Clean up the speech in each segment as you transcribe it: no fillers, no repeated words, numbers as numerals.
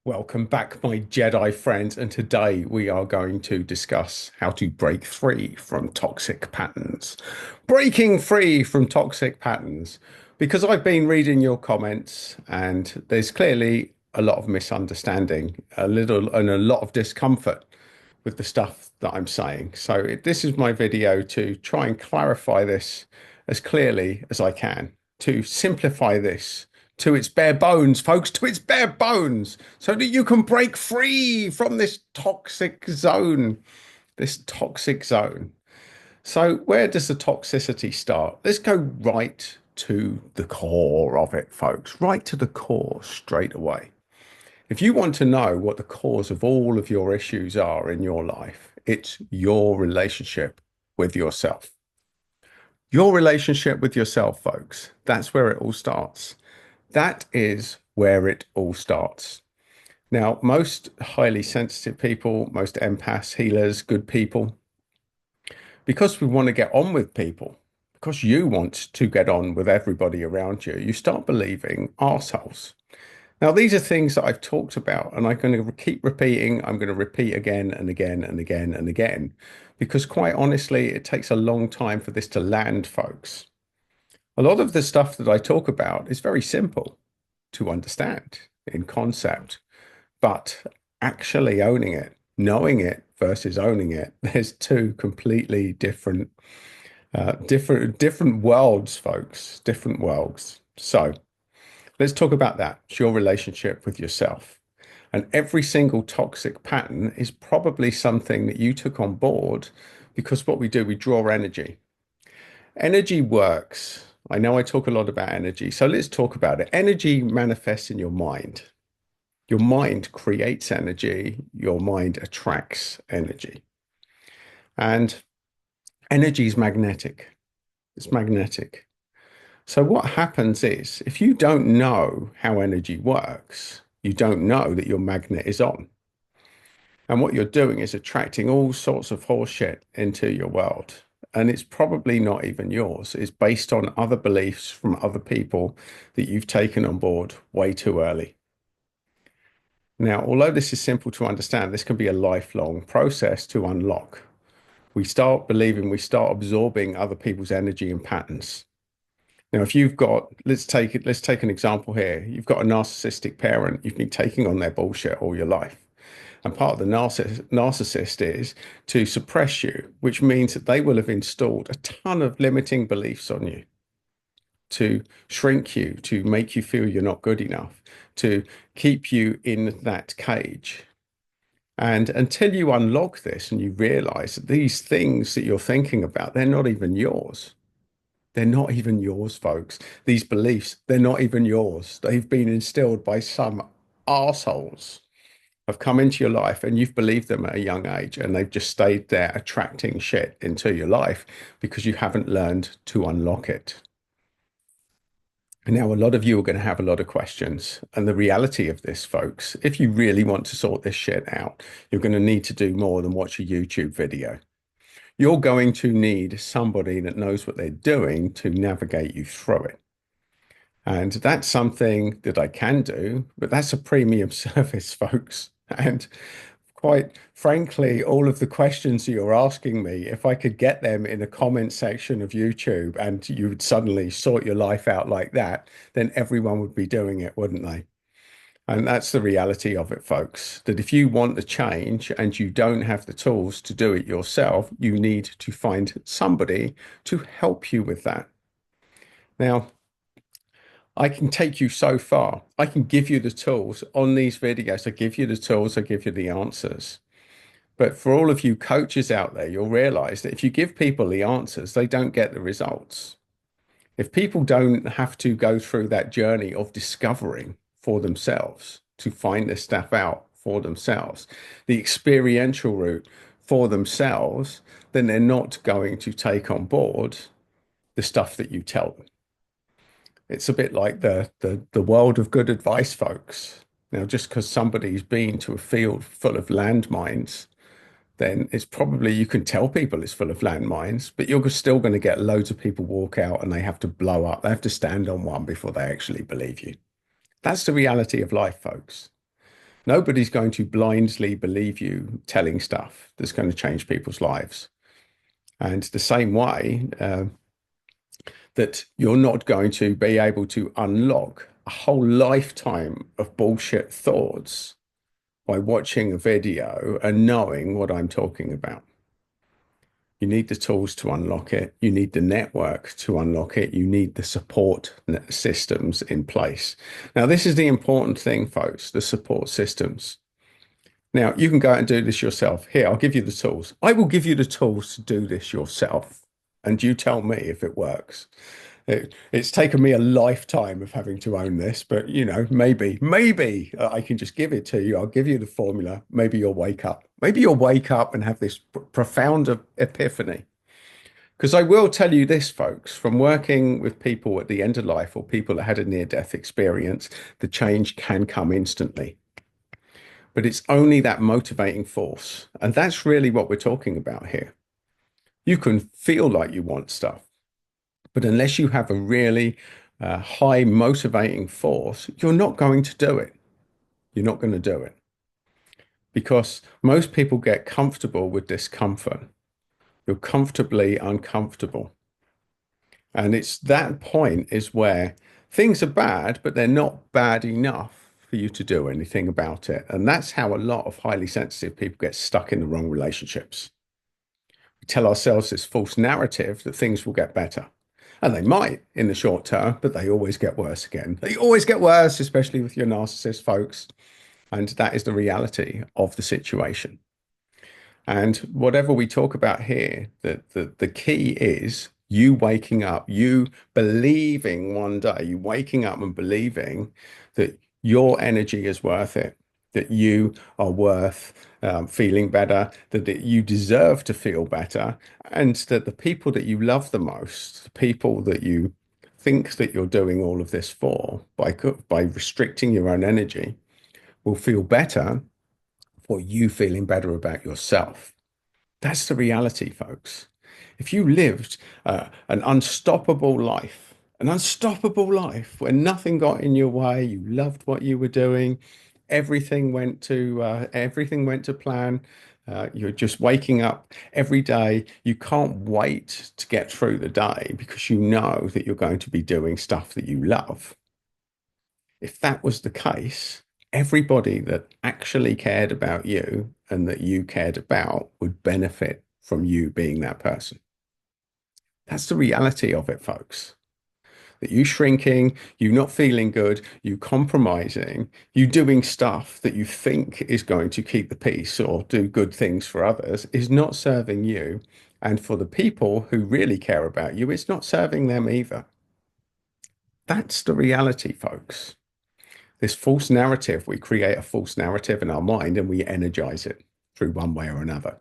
Welcome back, my Jedi friends, and today we are going to discuss how to break free from toxic patterns. Breaking free from toxic patterns, because I've been reading your comments and there's clearly a lot of misunderstanding, a lot of discomfort with the stuff that I'm saying. So this is my video to try and clarify this as clearly as I can, to simplify this to its bare bones, folks, to its bare bones, so that you can break free from this toxic zone, this toxic zone. So where does the toxicity start? Let's go right to the core of it, folks, right to the core straight away. If you want to know what the cause of all of your issues are in your life, it's your relationship with yourself. Your relationship with yourself, folks. That's where it all starts. That is where it all starts. Now, most highly sensitive people, most empaths, healers, good people, because we want to get on with people, because you want to get on with everybody around you, you start believing arseholes. Now, these are things that I've talked about, and I'm going to keep repeating. I'm going to repeat again and again and again and again, because quite honestly, it takes a long time for this to land, folks. A lot of the stuff that I talk about is very simple to understand in concept, but actually owning it, knowing it versus owning it, there's two completely different worlds, folks, different worlds. So let's talk about that. It's your relationship with yourself. And every single toxic pattern is probably something that you took on board because what we do, we draw energy. Energy works. I know I talk a lot about energy, so let's talk about it. Energy manifests in your mind. Your mind creates energy, your mind attracts energy. And energy is magnetic. It's magnetic. So what happens is if you don't know how energy works, you don't know that your magnet is on. And what you're doing is attracting all sorts of horseshit into your world. And it's probably not even yours. It's based on other beliefs from other people that you've taken on board way too early. Now, although this is simple to understand, this can be a lifelong process to unlock. We start believing, we start absorbing other people's energy and patterns. Now, if you've got, let's take an example here. You've got a narcissistic parent, you've been taking on their bullshit all your life. And part of the narcissist is to suppress you, which means that they will have installed a ton of limiting beliefs on you to shrink you, to make you feel you're not good enough, to keep you in that cage. And until you unlock this and you realize that these things that you're thinking about, they're not even yours. They're not even yours, folks. These beliefs, they're not even yours. They've been instilled by some assholes have come into your life and you've believed them at a young age and they've just stayed there attracting shit into your life because you haven't learned to unlock it. And now a lot of you are going to have a lot of questions. And the reality of this, folks, if you really want to sort this shit out, you're going to need to do more than watch a YouTube video. You're going to need somebody that knows what they're doing to navigate you through it. And that's something that I can do, but that's a premium service, folks. And quite frankly, all of the questions you're asking me, if I could get them in the comment section of YouTube and you would suddenly sort your life out like that, then everyone would be doing it, wouldn't they? And that's the reality of it, folks, that if you want the change and you don't have the tools to do it yourself, you need to find somebody to help you with that. Now, I can take you so far. I can give you the tools on these videos. I give you the tools, I give you the answers. But for all of you coaches out there, you'll realize that if you give people the answers, they don't get the results. If people don't have to go through that journey of discovering for themselves to find this stuff out for themselves, the experiential route for themselves, then they're not going to take on board the stuff that you tell them. It's a bit like the world of good advice, folks. Now, just because somebody's been to a field full of landmines, then it's probably you can tell people it's full of landmines, but you're still going to get loads of people walk out and they have to blow up. They have to stand on one before they actually believe you. That's the reality of life, folks. Nobody's going to blindly believe you telling stuff that's going to change people's lives. And the same way that you're not going to be able to unlock a whole lifetime of bullshit thoughts by watching a video and knowing what I'm talking about. You need the tools to unlock it. You need the network to unlock it. You need the support systems in place. Now, this is the important thing, folks, the support systems. Now, you can go out and do this yourself. Here, I'll give you the tools. I will give you the tools to do this yourself. And you tell me if it works. It's taken me a lifetime of having to own this, but maybe I can just give it to you. I'll give you the formula. Maybe you'll wake up. Maybe you'll wake up and have this profound epiphany. Because I will tell you this, folks, from working with people at the end of life or people that had a near-death experience, the change can come instantly. But it's only that motivating force. And that's really what we're talking about here. You can feel like you want stuff, but unless you have a really high motivating force, you're not going to do it. You're not going to do it because most people get comfortable with discomfort. You're comfortably uncomfortable. And it's that point is where things are bad, but they're not bad enough for you to do anything about it. And that's how a lot of highly sensitive people get stuck in the wrong relationships. We tell ourselves this false narrative that things will get better. And they might in the short term, but they always get worse again. They always get worse, especially with your narcissist folks. And that is the reality of the situation. And whatever we talk about here, the key is you waking up, you believing one day, you waking up and believing that your energy is worth it, that you are worth feeling better, that you deserve to feel better, and that the people that you love the most, the people that you think that you're doing all of this for by restricting your own energy, will feel better for you feeling better about yourself. That's the reality, folks. If you lived an unstoppable life where nothing got in your way, you loved what you were doing, everything went to plan. You're just waking up every day. You can't wait to get through the day because you know that you're going to be doing stuff that you love. If that was the case, everybody that actually cared about you and that you cared about would benefit from you being that person. That's the reality of it, folks. That you shrinking, you not feeling good, you compromising, you doing stuff that you think is going to keep the peace or do good things for others is not serving you. And for the people who really care about you, it's not serving them either. That's the reality, folks. This false narrative, we create a false narrative in our mind and we energize it through one way or another,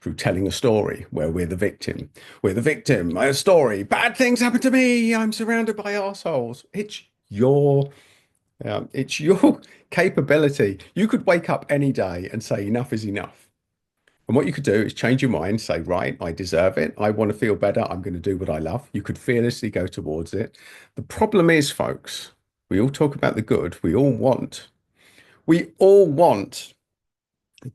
through telling a story where we're the victim. We're the victim. A story. Bad things happen to me. I'm surrounded by assholes. It's your capability. You could wake up any day and say enough is enough. And what you could do is change your mind, say, right, I deserve it. I want to feel better. I'm going to do what I love. You could fearlessly go towards it. The problem is, folks, we all talk about the good. We all want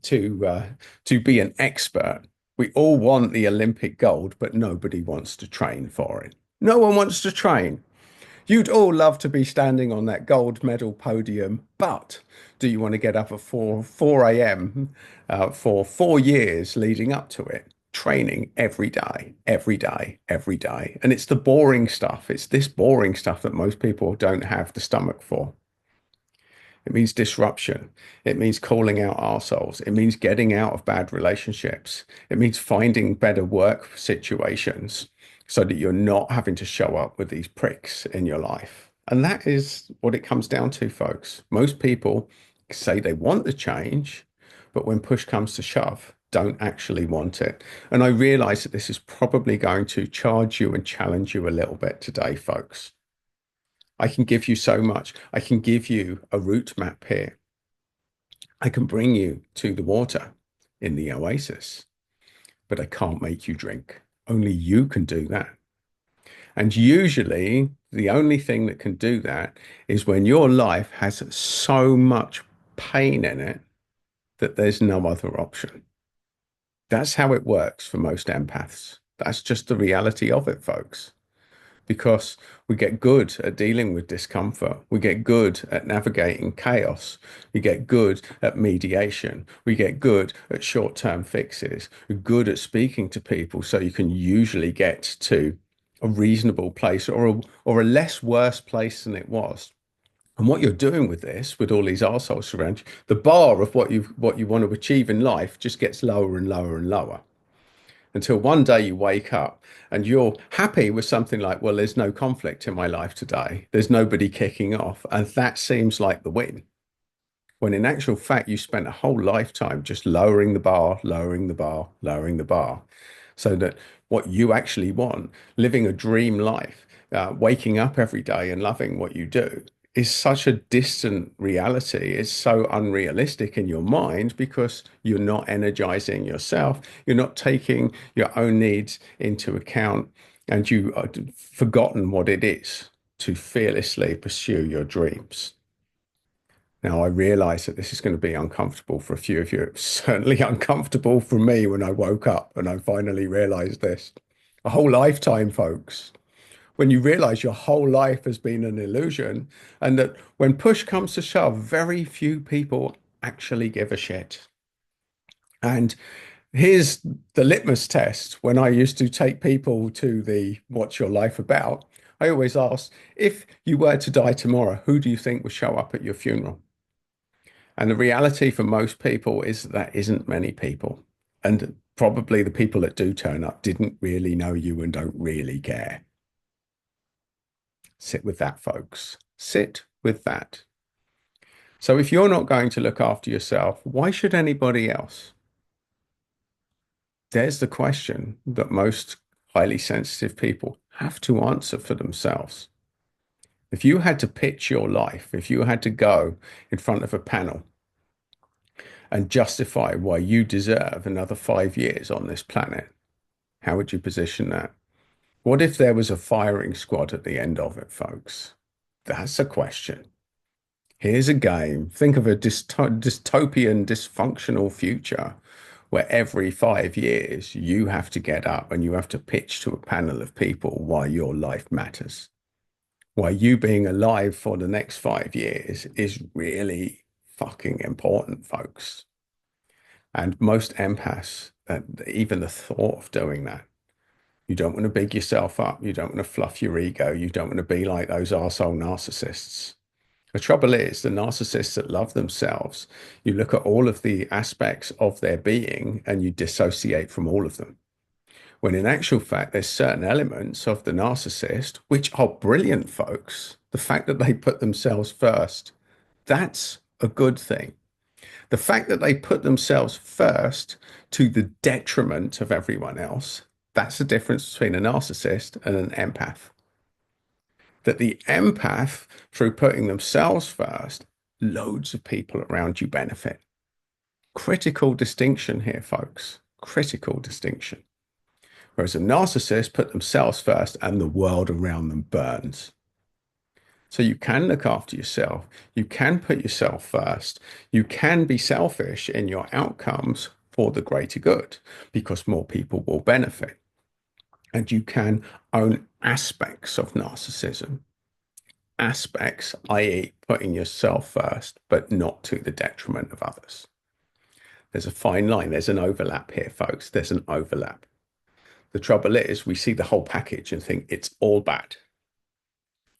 to be an expert. We all want the Olympic gold, but nobody wants to train for it. No one wants to train. You'd all love to be standing on that gold medal podium, but do you want to get up at 4 a.m. For 4 years leading up to it? Training every day, every day, every day. And it's the boring stuff. It's this boring stuff that most people don't have the stomach for. It means disruption. It means calling out ourselves. It means getting out of bad relationships. It means finding better work situations so that you're not having to show up with these pricks in your life. And that is what it comes down to, folks. Most people say they want the change, but when push comes to shove, don't actually want it. And I realize that this is probably going to charge you and challenge you a little bit today, folks. I can give you so much. I can give you a route map here. I can bring you to the water in the oasis, but I can't make you drink. Only you can do that. And usually, the only thing that can do that is when your life has so much pain in it that there's no other option. That's how it works for most empaths. That's just the reality of it, folks. Because we get good at dealing with discomfort. We get good at navigating chaos. We get good at mediation. We get good at short-term fixes. We're good at speaking to people so you can usually get to a reasonable place or a less worse place than it was. And what you're doing with this, with all these arseholes around you, the bar of what you want to achieve in life just gets lower and lower and lower until one day you wake up and you're happy with something like, well, there's no conflict in my life today. There's nobody kicking off. And that seems like the win. When in actual fact, you spent a whole lifetime just lowering the bar, lowering the bar, lowering the bar, so that what you actually want, living a dream life, waking up every day and loving what you do, is such a distant reality. It's so unrealistic in your mind because you're not energizing yourself. You're not taking your own needs into account, and you are forgotten what it is to fearlessly pursue your dreams. Now, I realize that this is going to be uncomfortable for a few of you. It was certainly uncomfortable for me when I woke up and I finally realized this. A whole lifetime, folks. When you realize your whole life has been an illusion, and that when push comes to shove, very few people actually give a shit. And here's the litmus test. When I used to take people to the "What's your life about?" I always asked, if you were to die tomorrow, who do you think would show up at your funeral? And the reality for most people is that isn't many people. And probably the people that do turn up didn't really know you and don't really care. Sit with that, folks. Sit with that. So if you're not going to look after yourself, why should anybody else? There's the question that most highly sensitive people have to answer for themselves. If you had to pitch your life, if you had to go in front of a panel and justify why you deserve another 5 years on this planet, how would you position that? What if there was a firing squad at the end of it, folks? That's a question. Here's a game. Think of a dystopian, dysfunctional future where every 5 years you have to get up and you have to pitch to a panel of people why your life matters, why you being alive for the next 5 years is really fucking important, folks. And most empaths, even the thought of doing that, you don't want to big yourself up. You don't want to fluff your ego. You don't want to be like those arsehole narcissists. The trouble is, the narcissists that love themselves, you look at all of the aspects of their being and you dissociate from all of them. When in actual fact, there's certain elements of the narcissist which are brilliant, folks. The fact that they put themselves first, that's a good thing. The fact that they put themselves first to the detriment of everyone else, that's the difference between a narcissist and an empath. That the empath, through putting themselves first, loads of people around you benefit. Critical distinction here, folks. Critical distinction. Whereas a narcissist put themselves first and the world around them burns. So you can look after yourself. You can put yourself first. You can be selfish in your outcomes for the greater good because more people will benefit. And you can own aspects of narcissism. Aspects, i.e., putting yourself first, but not to the detriment of others. There's a fine line. There's an overlap here, folks. There's an overlap. The trouble is, we see the whole package and think it's all bad.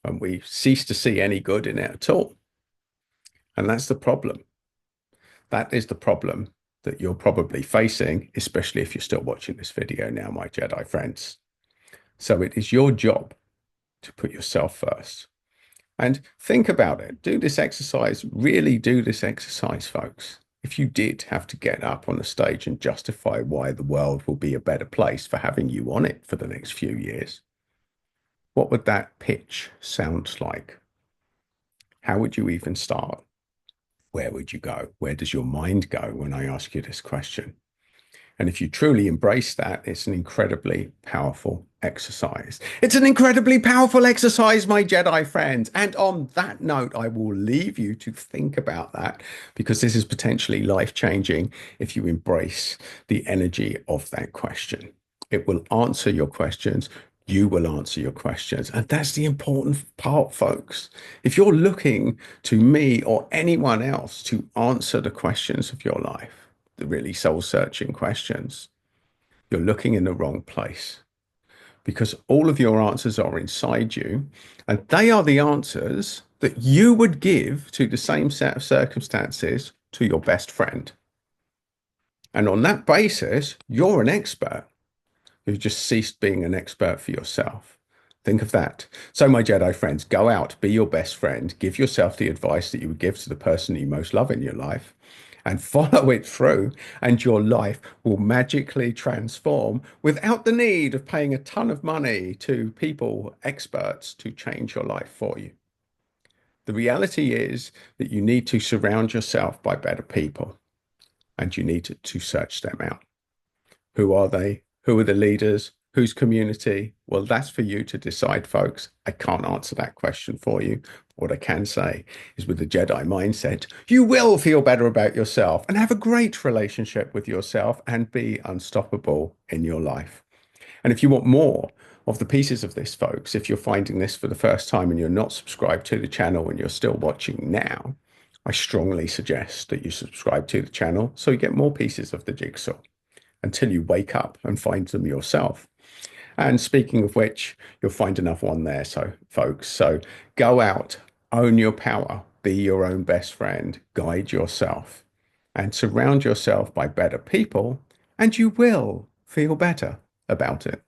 And we cease to see any good in it at all. And that's the problem. That is the problem that you're probably facing, especially if you're still watching this video now, my Jedi friends. So it is your job to put yourself first. And think about it. Do this exercise. Really do this exercise, folks. If you did have to get up on the stage and justify why the world will be a better place for having you on it for the next few years, what would that pitch sound like? How would you even start? Where would you go? Where does your mind go when I ask you this question? And if you truly embrace that, it's an incredibly powerful exercise. It's an incredibly powerful exercise, my Jedi friends. And on that note, I will leave you to think about that because this is potentially life changing if you embrace the energy of that question. It will answer your questions. You will answer your questions. And that's the important part, folks. If you're looking to me or anyone else to answer the questions of your life, the really soul searching questions, you're looking in the wrong place because all of your answers are inside you and they are the answers that you would give to the same set of circumstances to your best friend. And on that basis, you're an expert. You've just ceased being an expert for yourself. Think of that. So, my Jedi friends, go out, be your best friend, give yourself the advice that you would give to the person you most love in your life, and follow it through, and your life will magically transform without the need of paying a ton of money to people, experts, to change your life for you. The reality is that you need to surround yourself by better people, and you need to search them out. Who are they? Who are the leaders? Whose community? Well, that's for you to decide, folks. I can't answer that question for you. What I can say is with the Jedi mindset, you will feel better about yourself and have a great relationship with yourself and be unstoppable in your life. And if you want more of the pieces of this, folks, if you're finding this for the first time and you're not subscribed to the channel and you're still watching now, I strongly suggest that you subscribe to the channel so you get more pieces of the jigsaw until you wake up and find them yourself. And speaking of which, you'll find another one there. So, folks, so go out, own your power, be your own best friend, guide yourself, and surround yourself by better people, and you will feel better about it.